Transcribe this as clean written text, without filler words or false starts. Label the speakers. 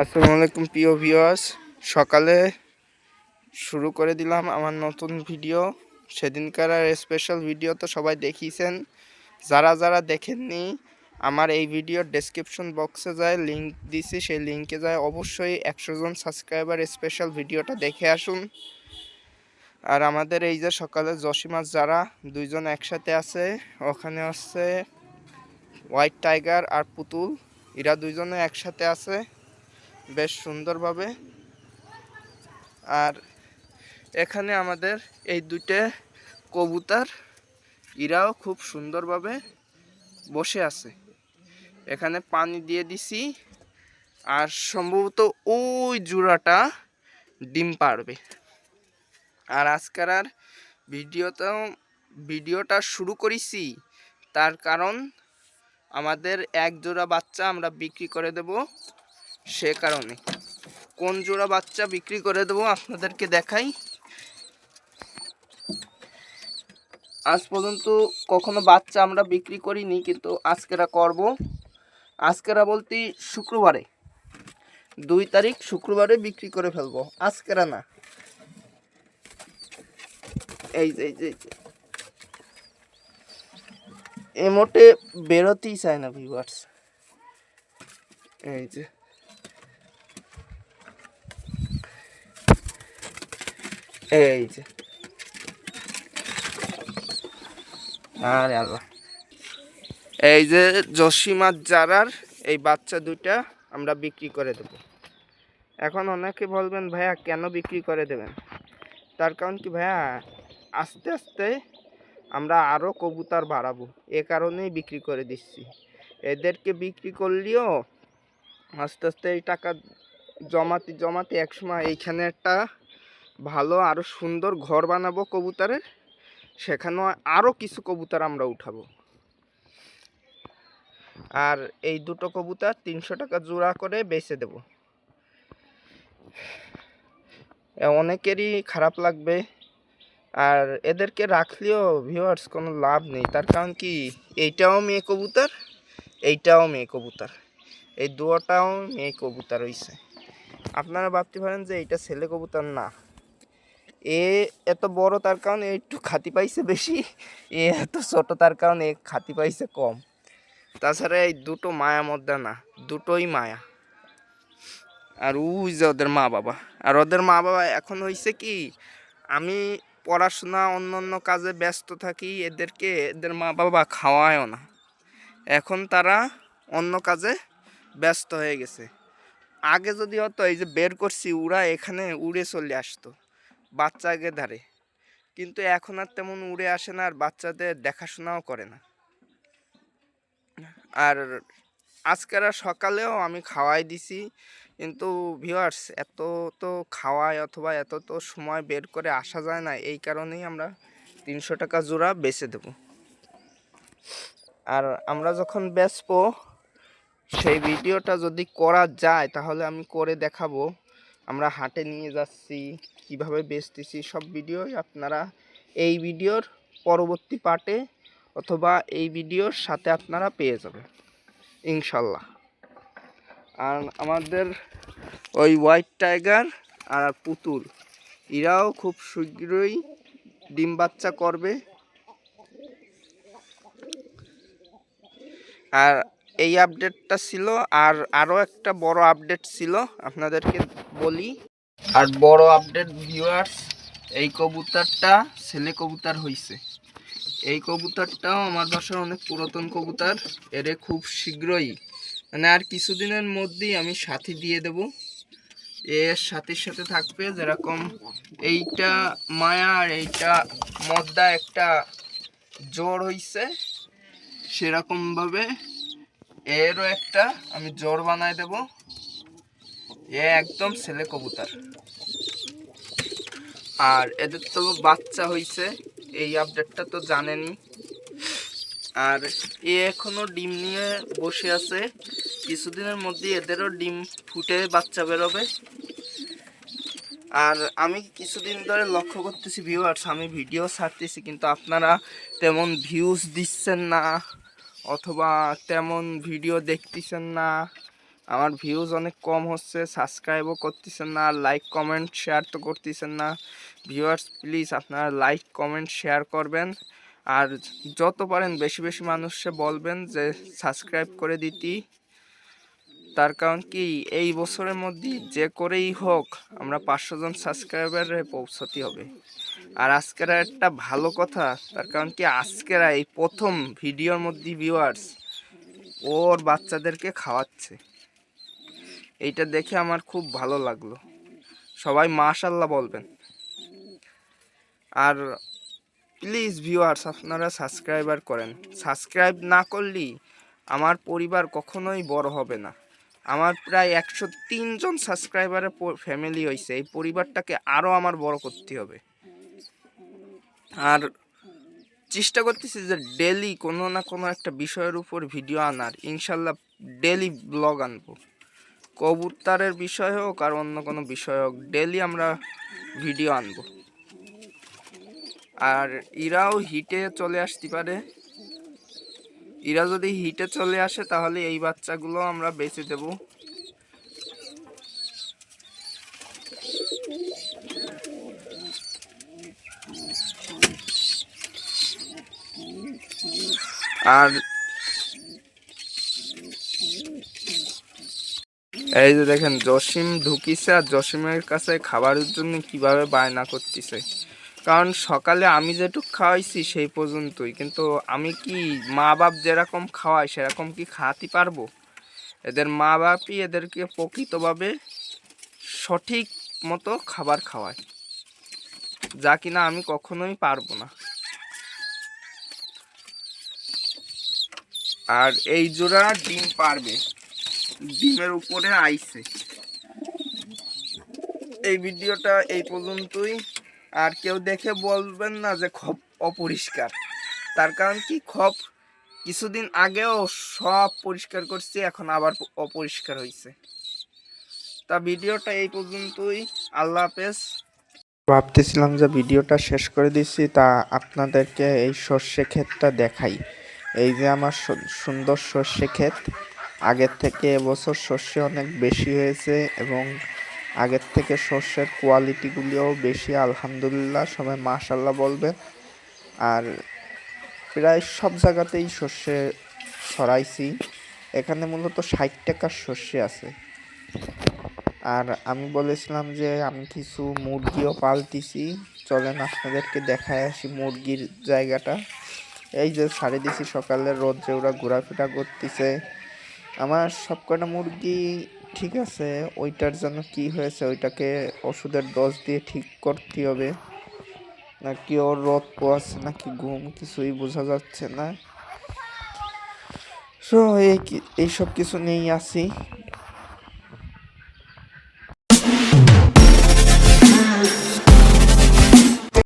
Speaker 1: আসসালামু আলাইকুম প্রিয় ভিউয়ার্স, সকালে শুরু করে দিলাম আমার নতুন ভিডিও। সেদিনকার স্পেশাল ভিডিও তো সবাই দেখিয়েছেন। যারা যারা দেখেননি আমার এই ভিডিওর ডেসক্রিপশন বক্সে যায় লিঙ্ক দিছি, সেই লিঙ্কে যায় অবশ্যই 100 জন সাবস্ক্রাইবার স্পেশাল ভিডিওটা দেখে আসুন। আর আমাদের এই যে সকালে জসিমাস যারা দুইজন একসাথে আছে, ওখানে হচ্ছে হোয়াইট টাইগার আর পুতুল, এরা দুইজনে একসাথে আছে বেশ সুন্দরভাবে। আর এখানে আমাদের এই দুইটা কবুতর, এরাও খুব সুন্দরভাবে বসে আছে। এখানে পানি দিয়ে দিছি আর সম্ভবত ওই জোড়াটা ডিম পারবে। আর আজকের আর ভিডিওটা শুরু করেছি তার কারণ আমাদের এক জোড়া বাচ্চা আমরা বিক্রি করে দেব। সে কারণে কোন জোড়া বাচ্চা বিক্রি করে দেব আপনাদেরকে দেখাই। আজ পর্যন্ত কখনো বাচ্চা আমরা বিক্রি করিনি, কিন্তু আজকেরা করব। আজকেরা বলতে শুক্রবারে 2 তারিখ শুক্রবারে বিক্রি করে ফেলবো, আজকেরা না। এই যে এই মোটে বেরোতেই চায় না ভিউয়ার্স। এই যে এই যে আরে আল্লাহ, এই যে জসিমাত জারার এই বাচ্চা দুইটা আমরা বিক্রি করে দেব। এখন অনেকে বলবেন ভাইয়া কেন বিক্রি করে দেবেন? তার কারণ কি ভাইয়া, আস্তে আস্তে আমরা আরও কবুতর বাড়াবো, এ কারণেই বিক্রি করে দিচ্ছি। এদেরকে বিক্রি করলেও আস্তে আস্তে এই টাকা জমাতে জমাতে একসময় এইখানে একটা ভালো আরও সুন্দর ঘর বানাবো কবুতরের, সেখানেও আরও কিছু কবুতর আমরা উঠাবো। আর এই দুটো কবুতর 300 টাকা জোড়া করে বেচে দেব। অনেকেরই খারাপ লাগবে, আর এদেরকে রাখলেও ভিউয়ার্স কোনো লাভ নেই। তার কারণ কি, এইটাও মেয়ে কবুতর, এইটাও মেয়ে কবুতর, এই দুটাও মেয়ে কবুতর হইছে। আপনারা ভাবতে পারেন যে এইটা ছেলে কবুতর, না, এ এত বড় তার কারণ একটু খাতি পাইছে বেশি, এ এত ছোট তার কারণ এ খাতি পাইছে কম। তাছাড়া এই দুটো মায়া মধ্যে না, দুটোই মায়া। আর ওই যে ওদের মা বাবা, আর ওদের মা বাবা এখন হয়েছে কি, আমি পড়াশোনা অন্য অন্য কাজে ব্যস্ত থাকি, এদের মা বাবা খাওয়ায়ও না। এখন তারা অন্য কাজে ব্যস্ত হয়ে গেছে। আগে যদি হতো এই যে বের করছি ওরা এখানে উড়ে চলে আসতো বাচ্চা আগে ধারে, কিন্তু এখন আর তেমন উড়ে আসে না, আর বাচ্চাদের দেখাশোনাও করে না। আর আজকের সকালেও আমি খাওয়াই দিছি, কিন্তু ভিউয়ার্স এত তো খাওয়ায় অথবা এত তো সময় বের করে আসা যায় না, এই কারণেই আমরা 300 টাকা জোড়া বেচে দেব। আর আমরা যখন বেচবো সেই ভিডিওটা যদি করা যায় তাহলে আমি করে দেখাবো। আমরা হাটে নিয়ে যাচ্ছি, কিভাবে বেচতেছি, সব ভিডিওই আপনারা এই ভিডিওর পরবর্তী পার্টে অথবা এই ভিডিওর সাথে আপনারা পেয়ে যাবেন ইনশাল্লাহ। আর আমাদের ওই হোয়াইট টাইগার আর পুতুল, এরাও খুব শীঘ্রই ডিম বাচ্চা করবে। আর এই আপডেটটা ছিল, আর আরও একটা বড় আপডেট ছিল আপনাদেরকে বলি। আর বড় আপডেট ভিউয়ার্স, এই কবুতরটা ছেলে কবুতর হইছে। এই কবুতরটাও আমার বাসার অনেক পুরাতন কবুতর, এরে খুব শীঘ্রই মানে আর কিছুদিনের মধ্যেই আমি সাথী দিয়ে দেব। এর সাথীর সাথে থাকবে যেরকম এইটা মায়া আর এইটা মদ্দা একটা জোড় হইছে, সেরকমভাবে এরও একটা আমি জোড় বানায় দেব। এ একদম ছেলে কবুতর। আর এদের তো বাচ্চা হইছে, এই আপডেটটা তো জানেনই। আর এ এখনো ডিম নিয়ে বসে আছে, কিছুদিনের মধ্যে এদেরও ডিম ফুটে বাচ্চা বেরোবে। আর আমি কিছুদিন ধরে লক্ষ্য করতেছি ভিউয়ার্স, আমি ভিডিও ছাড়তেছি কিন্তু আপনারা তেমন ভিউজ দিচ্ছেন না অথবা তেমন ভিডিও দেখতেছেন না। আমার ভিউজ অনেক কম হচ্ছে, সাবস্ক্রাইবও করতেছেন না, আর লাইক কমেন্ট শেয়ার তো করতেছেন না। ভিউয়ার্স প্লিজ আপনারা লাইক কমেন্ট শেয়ার করবেন, আর যত পারেন বেশি বেশি মানুষকে বলবেন যে সাবস্ক্রাইব করে দিতি। তার কারণ কি এই বছরের মধ্যে যে করেই হোক আমরা 500 জন সাবস্ক্রাইবারে পৌঁছতে হবে। আর আজকের একটা ভালো কথা, তার কারণ কি আজকের এই প্রথম ভিডিওর মধ্যে ভিউয়ার্স ওর বাচ্চাদেরকে খাওয়াচ্ছে, এইটা দেখে আমার খুব ভালো লাগলো। সবাই মাশাআল্লাহ বলবেন। আর প্লিজ ভিউয়ার্স আপনারা সাবস্ক্রাইবার করেন, সাবস্ক্রাইব না করলেই আমার পরিবার কখনোই বড় হবে না। আমার প্রায় 103 জন সাবস্ক্রাইবারের ফ্যামিলি হয়েছে, এই পরিবারটাকে আরও আমার বড় করতে হবে। আর চেষ্টা করতেছি যে ডেলি কোনো না কোনো একটা বিষয়ের উপর ভিডিও আনার, ইনশাল্লাহ ডেলি ব্লগ আনবো। কবুতরের বিষয় হোক আর অন্য কোনো বিষয় হোক, ডেলি আমরা ভিডিও আনবো। আর এরাও হিটে চলে আসতে পারে, এরা যদি হিটে চলে আসে তাহলে এই বাচ্চাগুলো আমরা বেচে দেব। আর এই যে দেখেন জসিম ঢুকিছে, আর জসিমের কাছে খাবারের জন্য কিভাবে বায়না করতেছে। কারণ সকালে আমি যেটুকু খাওয়াইছি সেই পর্যন্তই, কিন্তু আমি কি মা বাপ যেরকম খাওয়াই সেরকম কি খাওয়াতে পারবো? এদের মা বাপই এদেরকে প্রকৃতভাবে সঠিক মতো খাবার খাওয়ায়, যা কিনা আমি কখনোই পারবো না। আর এই জোড়া ডিম পারবে, ডিমের উপরে আইছে। এই ভিডিওটা এই পর্যন্তই। আর কেউ দেখে বলবেন না যে খপ অপরিষ্কার, তার কারণ কি খপ কিছুদিন আগেও সব পরিষ্কার করছি, এখন আবার অপরিষ্কার হয়েছে। তা ভিডিওটা এই পর্যন্তই, আল্লাহ হাফেজ। ভাবতেছিলাম যে ভিডিওটা শেষ করে দিচ্ছি, তা আপনাদেরকে এই সর্ষে ক্ষেতটা দেখাই। এই যে আমার সুন্দর সর্ষে ক্ষেত, আগের থেকে এবছর সর্ষে অনেক বেশি হয়েছে এবং আগের থেকে সর্ষের কোয়ালিটিগুলিও বেশি, আলহামদুলিল্লাহ সবাই মাশাআল্লাহ বলবেন। আর প্রায় সব জায়গাতেই সর্ষে ছড়াইছি, এখানে মূলত 60 টাকার সর্ষে আছে। আর আমি বলেছিলাম যে আমি কিছু মুরগিও পালতেছি, চলেন আপনাদেরকে দেখায় আসি মুরগির জায়গাটা। এই যে ছাড়ে দিছি সকালে রোদ্রে, ওরা ঘোরাফেরা করতেছে। আমার সবকটা মুরগি ঠিক আছে, ওইটার জন্য কি হয়েছে ওইটাকে ওষুধের ডোজ দিয়ে ঠিক করতে হবে, নাকি ওর রোদ পোয়াচ্ছে নাকি ঘুম, কিছুই বোঝা যাচ্ছে না। সো এইসব কিছু নিয়েই আছি।